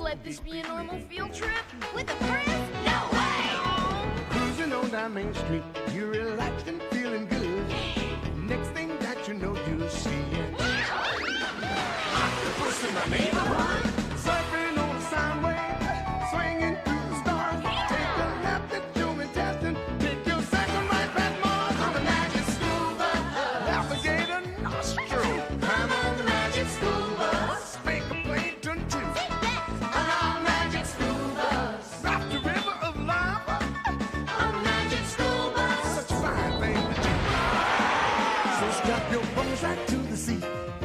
let this be a normal field trip? With a friend? No way! Cruising on down Main Street, you're relaxed and feeling good. Next thing that you know, you see it. Octopus in the neighborhood, surfing on the sound wave, swinging through the stars. Take a left at Joey Teston, take your second right at Mars on the magic school bus. Alligator nostril, climb on the magic school bus. Make a plankton too. On our magic school bus. Rock the river of lava on the magic school bus. Such a fine thing to do. So strap your bones right to the seat.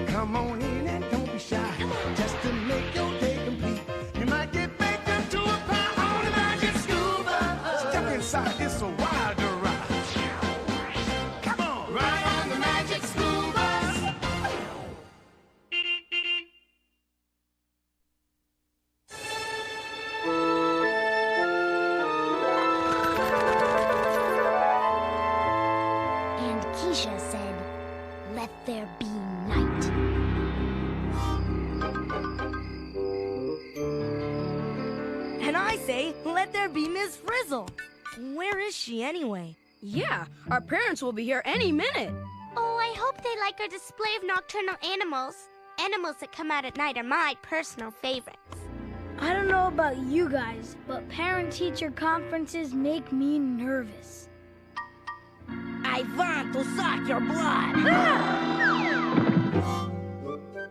Come on in and don't be shy. Just to make your day complete. You might get baked into a pie on the magic school bus. Step inside, it's a wilder ride. Come on, ride on the magic school bus. And Keisha said, "Let there be night." And I say, let there be Miss Frizzle. Where is she anyway? Yeah, our parents will be here any minute. Oh, I hope they like our display of nocturnal animals. Animals that come out at night are my personal favorites. I don't know about you guys, but parent-teacher conferences make me nervous. I want to suck your blood.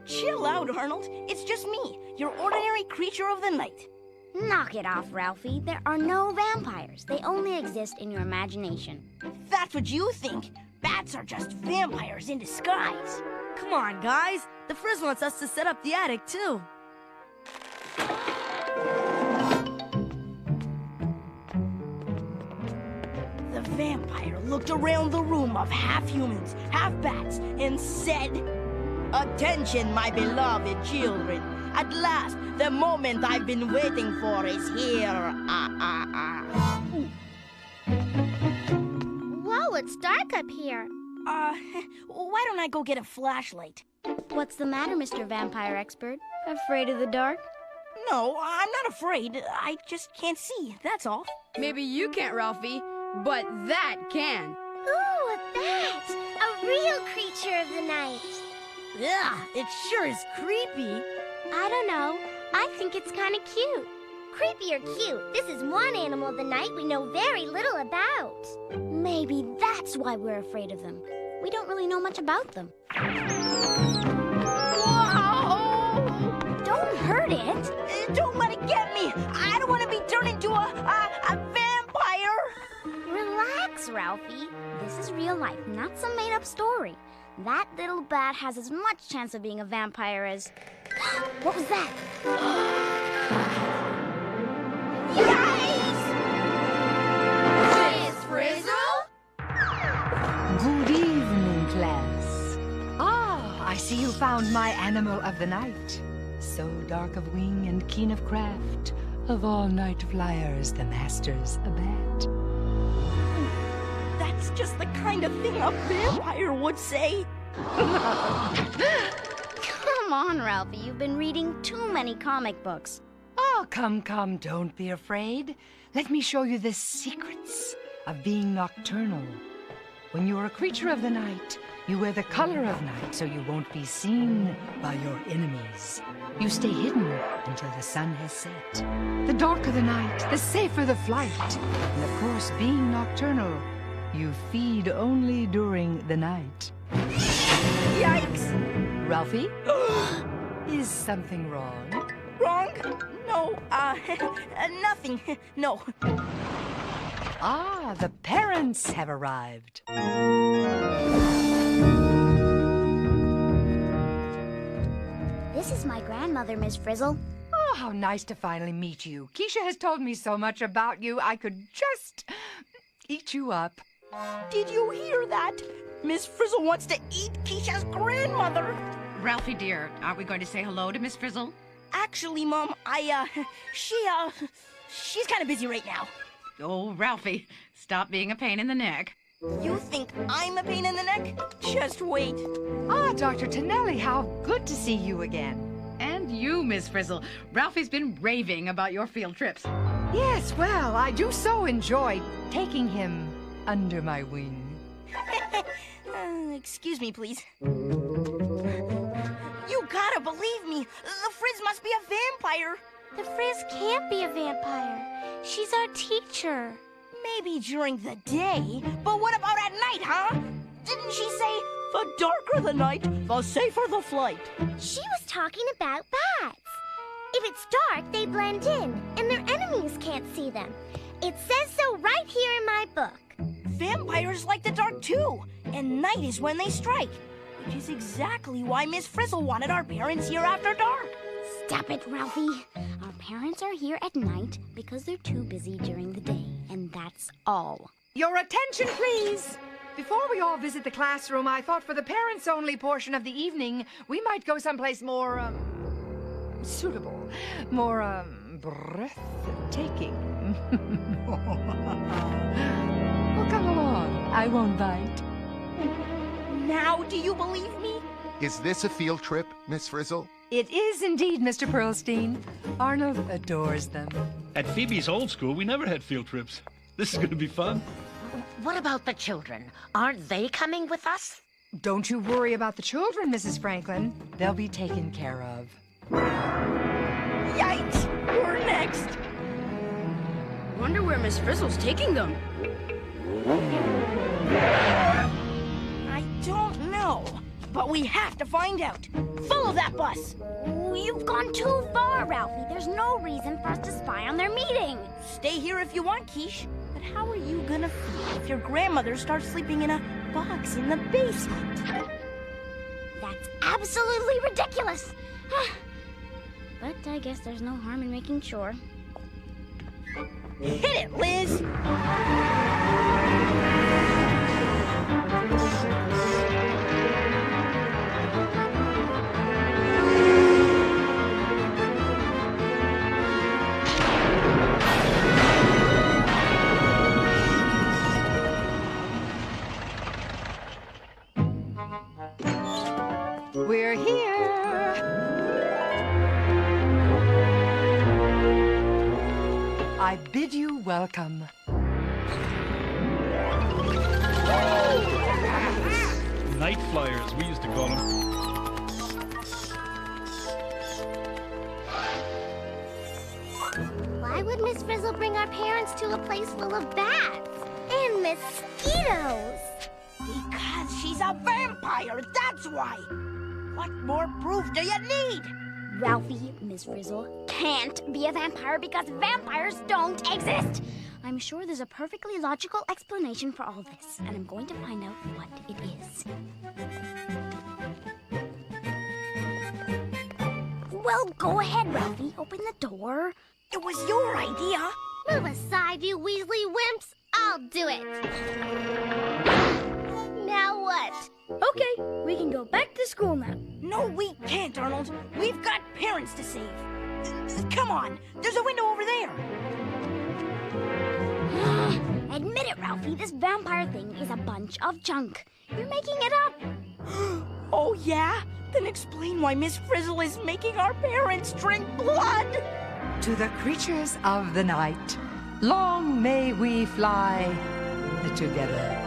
Chill out, Arnold. It's just me, your ordinary creature of the night. Knock it off, Ralphie. There are no vampires. They only exist in your imagination. That's what you think. Bats are just vampires in disguise. Come on, guys. The Frizz wants us to set up the attic, too. The vampire looked around the room of half humans, half bats, and said, "Attention, my beloved children. At last, the moment I've been waiting for is here. Whoa, it's dark up here. Why don't I go get a flashlight?" What's the matter, Mr. Vampire Expert? Afraid of the dark? No, I'm not afraid. I just can't see, that's all. Maybe you can't, Ralphie, but that can. Ooh, that! A real creature of the night. Ugh, it sure is creepy. I don't know. I think it's kind of cute. Creepy or cute, this is one animal of the night we know very little about. Maybe that's why we're afraid of them. We don't really know much about them. Whoa! Don't hurt it. Don't let it get me. I don't want to be turned into a vampire. Relax, Ralphie. This is real life, not some made-up story. That little bat has as much chance of being a vampire as... What was that? Yikes! Miss Frizzle? Good evening, class. Ah, I see you found my animal of the night. So dark of wing and keen of craft, of all night flyers, the master's a bat. That's just the kind of thing a vampire would say. Come on, Ralphie. You've been reading too many comic books. Oh, come, don't be afraid. Let me show you the secrets of being nocturnal. When you're a creature of the night, you wear the color of night so you won't be seen by your enemies. You stay hidden until the sun has set. The darker the night, the safer the flight. And of course, being nocturnal, you feed only during the night. Yikes! Ralphie? Is something wrong? Wrong? No, nothing. No. Ah, the parents have arrived. This is my grandmother, Miss Frizzle. Oh, how nice to finally meet you. Keisha has told me so much about you, I could just eat you up. Did you hear that? Miss Frizzle wants to eat Keisha's grandmother. Ralphie, dear, aren't we going to say hello to Miss Frizzle? Actually, Mom, she's kind of busy right now. Oh, Ralphie, stop being a pain in the neck. You think I'm a pain in the neck? Just wait. Ah, Dr. Tonelli, how good to see you again. And you, Miss Frizzle? Ralphie's been raving about your field trips. Yes, well, I do so enjoy taking him under my wing. Excuse me, please. You gotta believe me. The Frizz must be a vampire. The Frizz can't be a vampire. She's our teacher. Maybe during the day, but what about at night, huh? Didn't she say, the darker the night, the safer the flight? She was talking about bats. If it's dark, they blend in, and their enemies can't see them. It says so right here in my book. Vampires like the dark too, and night is when they strike, which is exactly why Miss Frizzle wanted our parents here after dark. Stop it, Ralphie. Our parents are here at night because they're too busy during the day, and that's all. Your attention, please. Before we all visit the classroom, I thought for the parents-only portion of the evening, we might go someplace more, suitable, more, breathtaking. Well, come along. I won't bite. Now, do you believe me? Is this a field trip, Miss Frizzle? It is indeed, Mr. Pearlstein. Arnold adores them. At Phoebe's old school, we never had field trips. This is going to be fun. What about the children? Aren't they coming with us? Don't you worry about the children, Mrs. Franklin. They'll be taken care of. Yikes! We're next. Wonder where Miss Frizzle's taking them. I don't know, but we have to find out. Follow that bus. You've gone too far, Ralphie. There's no reason for us to spy on their meeting. Stay here if you want, Quiche. But how are you gonna feel if your grandmother starts sleeping in a box in the basement? That's absolutely ridiculous. But I guess there's no harm in making sure. Hit it, Liz! We're here. I bid you welcome. Night flyers, we used to call them. Why would Miss Frizzle bring our parents to a place full of bats and mosquitoes? Because she's a vampire, that's why! What more proof do you need? Ralphie, Miss Frizzle can't be a vampire because vampires don't exist. I'm sure there's a perfectly logical explanation for all this, and I'm going to find out what it is. Well, go ahead, Ralphie. Open the door. It was your idea. Move aside, you Weasley wimps. I'll do it. Now what? Okay, we can go back to school now. No, we can't, Arnold. We've got parents to save. Come on, there's a window over there. Admit it, Ralphie. This vampire thing is a bunch of junk. You're making it up. Oh, yeah? Then explain why Miss Frizzle is making our parents drink blood. To the creatures of the night, long may we fly together.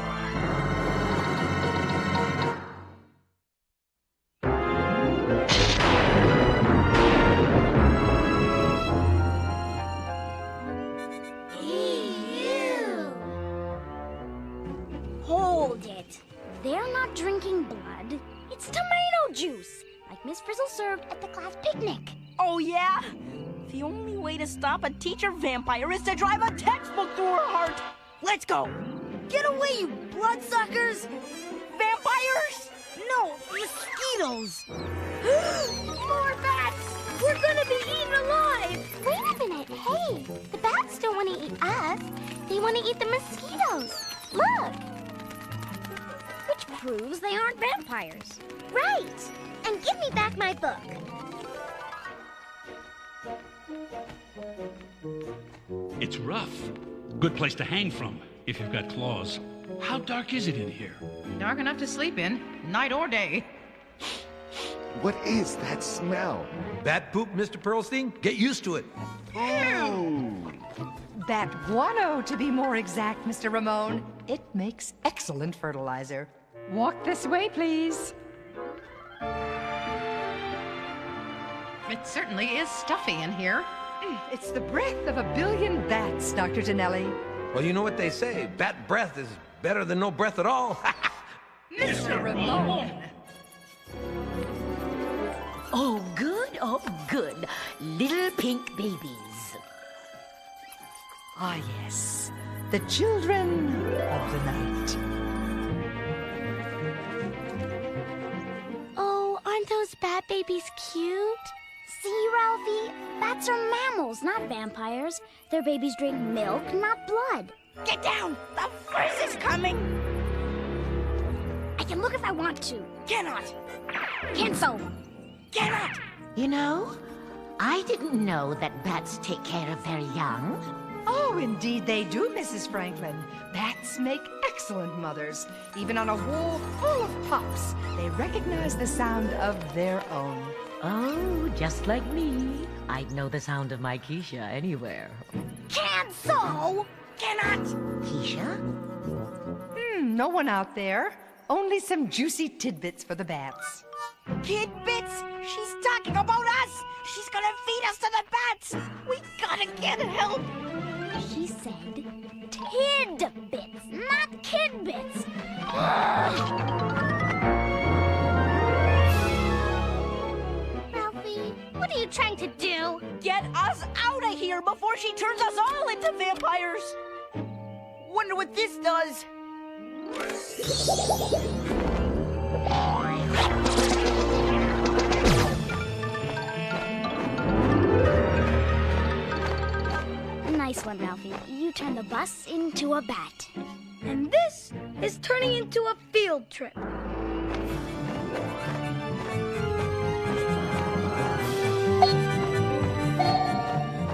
Hold it. They're not drinking blood. It's tomato juice, like Miss Frizzle served at the class picnic. Oh, yeah? The only way to stop a teacher vampire is to drive a textbook through her heart. Let's go. Get away, you bloodsuckers! Vampires? No, mosquitoes! More bats! We're gonna be eaten alive! Wait a minute. Hey, the bats don't want to eat us. They want to eat the mosquitoes. Look. Which proves they aren't vampires. Right. And give me back my book. It's rough. Good place to hang from, if you've got claws. How dark is it in here? Dark enough to sleep in, night or day. What is that smell? Bat poop, Mr. Pearlstein? Get used to it. Ooh. Bat guano, to be more exact, Mr. Ramon. It makes excellent fertilizer. Walk this way, please. It certainly is stuffy in here. It's the breath of a billion bats, Dr. Tonelli. Well, you know what they say. Bat breath is better than no breath at all. Mr. Ramon! Oh, good, oh, good. Little pink babies. Ah, yes. The children of the night. Oh, aren't those bat babies cute? See, Ralphie? Bats are mammals, not vampires. Their babies drink milk, not blood. Get down! The frizz is coming! I can look if I want to. Cannot! Cancel! Cannot! You know, I didn't know that bats take care of their young. Oh, indeed they do, Mrs. Franklin. Bats make excellent mothers. Even on a wall full of pups, they recognize the sound of their own. Oh, just like me. I'd know the sound of my Keisha anywhere. Cancel! Cannot! Keisha? No one out there. Only some juicy tidbits for the bats. Tidbits? She's talking about us! She's gonna feed us to the bats! We gotta get help! She said tidbits, not kidbits. Ralphie, what are you trying to do? Get us out of here before she turns us all into vampires! Wonder what this does? Nice one, Ralphie. You turn the bus into a bat. And this is turning into a field trip.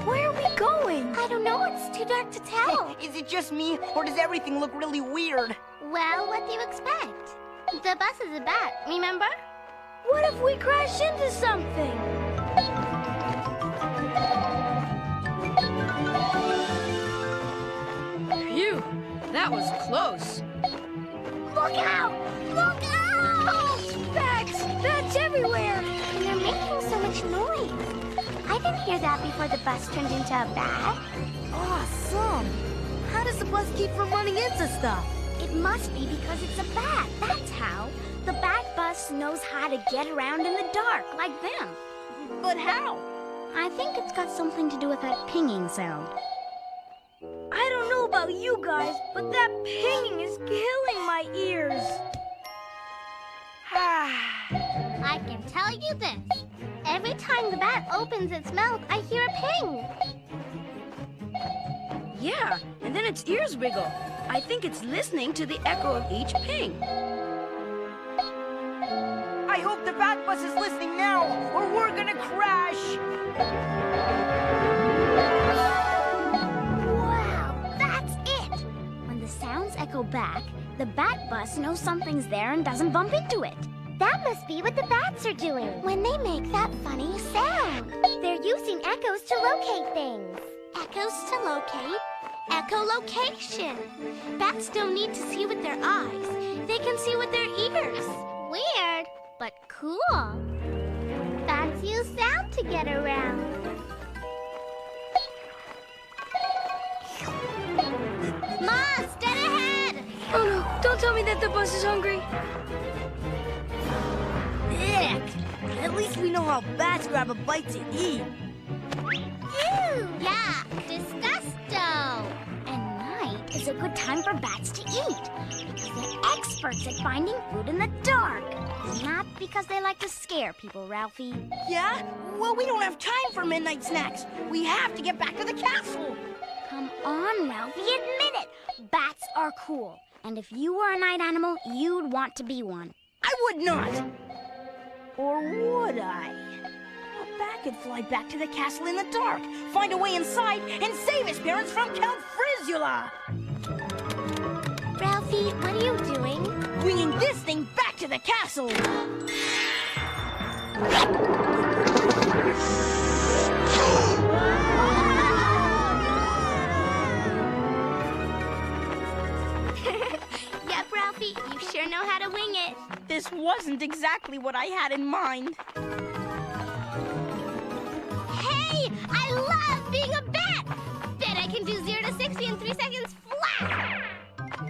Where are we going? I don't know. It's too dark to tell. Is it just me, or does everything look really weird? Well, what do you expect? The bus is a bat, remember? What if we crash into something? Phew, that was close. Look out! Look out! Bats! Bats everywhere! And they're making so much noise. I didn't hear that before the bus turned into a bat. Awesome! How does the bus keep from running into stuff? It must be because it's a bat. That's how. The bat bus knows how to get around in the dark, like them. But how? I think it's got something to do with that pinging sound. I don't know about you guys, but that pinging is killing my ears. I can tell you this. Every time the bat opens its mouth, I hear a ping. Yeah, and then its ears wiggle. I think it's listening to the echo of each ping. I hope the bat bus is listening now, or we're gonna crash. Wow, that's it. When the sounds echo back, the bat bus knows something's there and doesn't bump into it. That must be what the bats are doing when they make that funny sound. They're using echoes to locate things. Echoes to locate? Echolocation. Bats don't need to see with their eyes. They can see with their ears. Weird, but cool. Bats use sound to get around. Moss, dead ahead! Oh no, don't tell me that the bus is hungry. Ick! At least we know how bats grab a bite to eat. Ew! Yeah, disgusto! And night is a good time for bats to eat, because they're experts at finding food in the dark. Not because they like to scare people, Ralphie. Yeah? Well, we don't have time for midnight snacks. We have to get back to the castle. Come on, Ralphie, admit it. Bats are cool. And if you were a night animal, you'd want to be one. I would not. Or would I? A bat could fly back to the castle in the dark, find a way inside, and save his parents from Count Frizzula. Ralphie, what are you doing? Bringing this thing back to the castle. Yep, Ralphie, you sure know how to wing it. This wasn't exactly what I had in mind. Hey, I love being a bat! Bet I can do 0 to 60 in 3 seconds flat!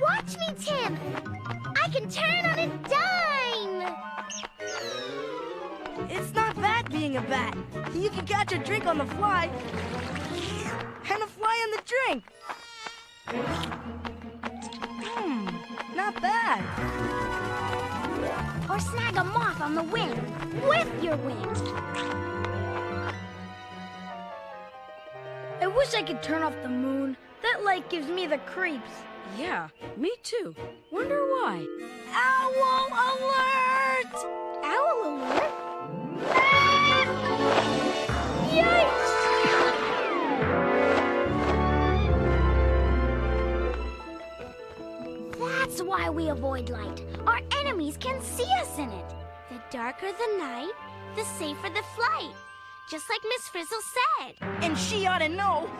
Watch me, Tim! I can turn on a dime! It's not bad being a bat. You can catch a drink on the fly. And a fly on the drink. Not bad. Or snag a moth on the wing with your wings. I wish I could turn off the moon. That light gives me the creeps. Yeah, me too. Wonder why. Owl alert! Owl alert? Yikes! That's why we avoid light. Our enemies can see us in it. The darker the night, the safer the flight. Just like Miss Frizzle said. And she ought to know.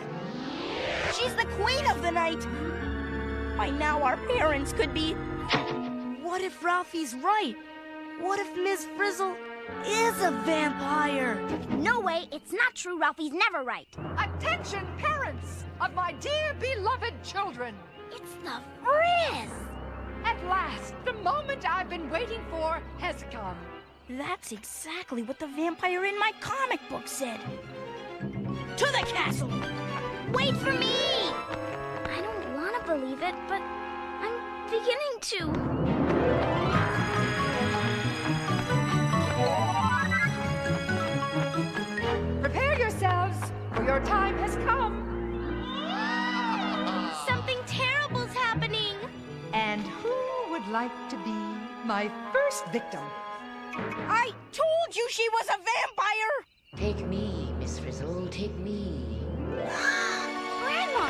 She's the queen of the night. By now our parents could be... What if Ralphie's right? What if Miss Frizzle is a vampire? No way, it's not true. Ralphie's never right. Attention, parents of my dear beloved children. It's the Frizz. At last, the moment I've been waiting for has come. That's exactly what the vampire in my comic book said. To the castle! Wait for me! I don't want to believe it, but I'm beginning to. Prepare yourselves, for your time has come. Something terrible's happening. And who would like to be my first victim? I told you she was a vampire! Take me, Miss Frizzle, take me. Grandma!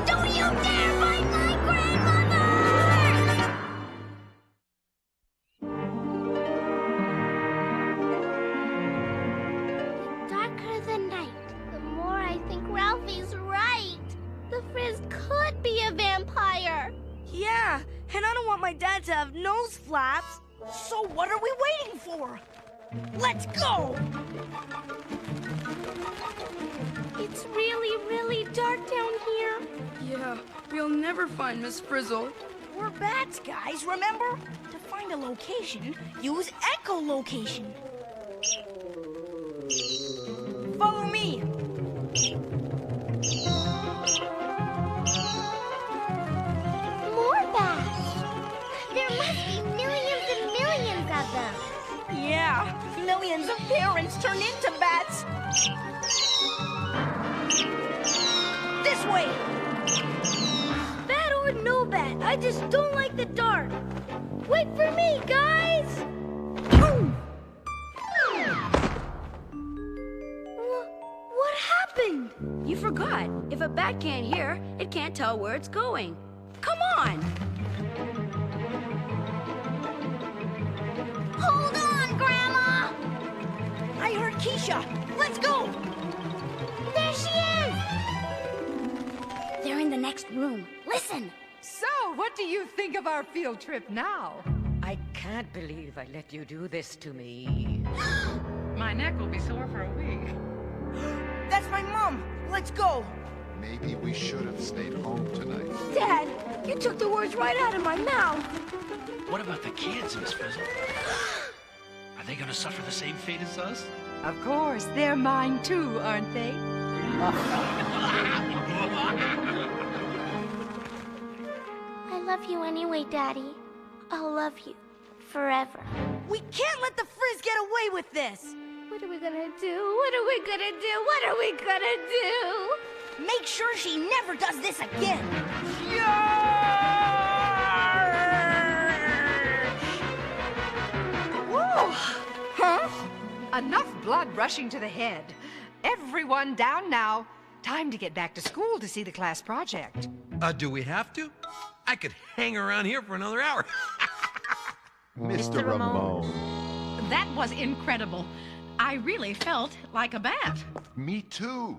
Don't you dare fight my grandmother! The darker the night, the more I think Ralphie's right. The Frizz could be a vampire. Yeah, and I don't want my dad to have nose flaps. So what are we waiting for? Let's go! It's really, really dark down here. Yeah, we'll never find Miss Frizzle. We're bats, guys, remember? To find a location, use echolocation. Follow me. More bats. There must be millions and millions of them. Yeah, millions of parents turn into bats. This way. Bat or no bat, I just don't like the dark. Wait for me, guys! What happened? You forgot. If a bat can't hear, it can't tell where it's going. Come on! Hold on, Grandma! I heard Keisha. Let's go! There she is! They're in the next room. Listen! So, what do you think of our field trip now? I can't believe I let you do this to me. My neck will be sore for a week. That's my mom. Let's go. Maybe we should have stayed home tonight. Dad, you took the words right out of my mouth. What about the kids, Miss Frizzle? Are they gonna suffer the same fate as us? Of course, they're mine too, aren't they? I love you anyway, Daddy. I'll love you forever. We can't let the Frizz get away with this. What are we gonna do? What are we gonna do? What are we gonna do? Make sure she never does this again. Whoa! Huh? Enough blood rushing to the head. Everyone down now. Time to get back to school to see the class project. Do we have to? I could hang around here for another hour. Mr. Ramon. that was incredible. I really felt like a bat. Me too.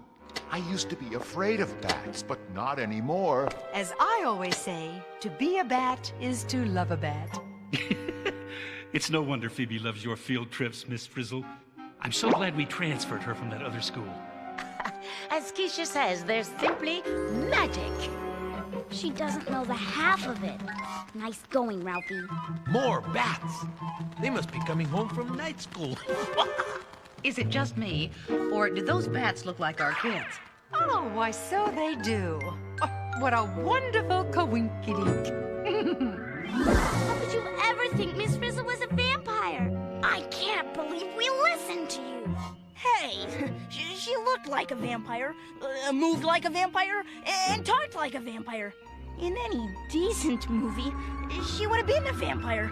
I used to be afraid of bats, but not anymore. As I always say, to be a bat is to love a bat. It's no wonder Phoebe loves your field trips, Miss Frizzle. I'm so glad we transferred her from that other school. As Keisha says, there's simply magic. She doesn't know the half of it. Nice going, Ralphie. More bats. They must be coming home from night school. Is it just me, or do those bats look like our kids? Oh, why, so they do. Oh, what a wonderful coinkydink. How could you ever think Miss Frizzle was a vampire? I can't believe we listened to you. Hey, she looked like a vampire, moved like a vampire, and talked like a vampire. In any decent movie, she would have been a vampire.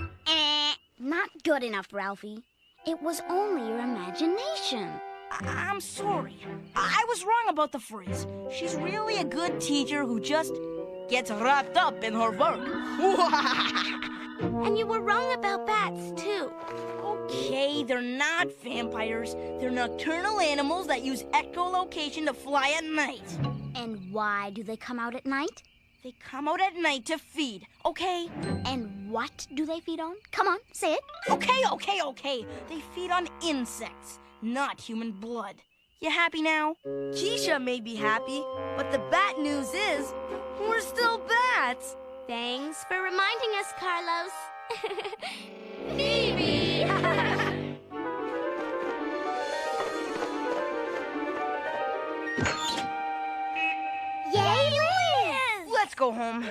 Not good enough, Ralphie. It was only your imagination. I'm sorry. I was wrong about the phrase. She's really a good teacher who just gets wrapped up in her work. And you were wrong about bats, too. Okay, they're not vampires. They're nocturnal animals that use echolocation to fly at night. And why do they come out at night? They come out at night to feed, okay? And what do they feed on? Come on, say it. Okay. They feed on insects, not human blood. You happy now? Keisha may be happy, but the bad news is, we're still bats. Thanks for reminding us, Carlos. Phoebe! Yay, Liz! Let's go home.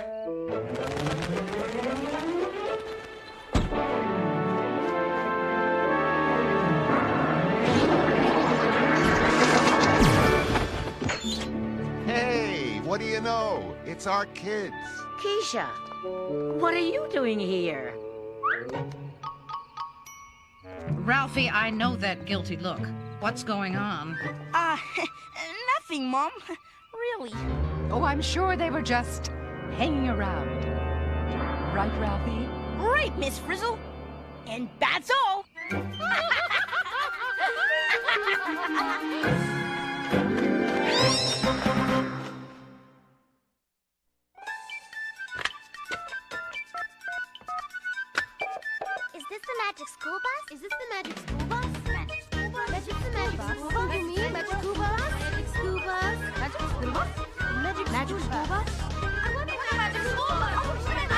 Hey, what do you know? It's our kids. Keisha, what are you doing here? Ralphie, I know that guilty look. What's going on? Nothing, Mom. Really. Oh, I'm sure they were just hanging around. Right, Ralphie? Right, Miss Frizzle. And that's all. Is this the magic school bus? Is this the magic school bus? Magic school bus? Magic the magic school bus? You mean magic school bus? Magic school bus? Magic school bus? Magic school bus? I wonder what a magic school bus?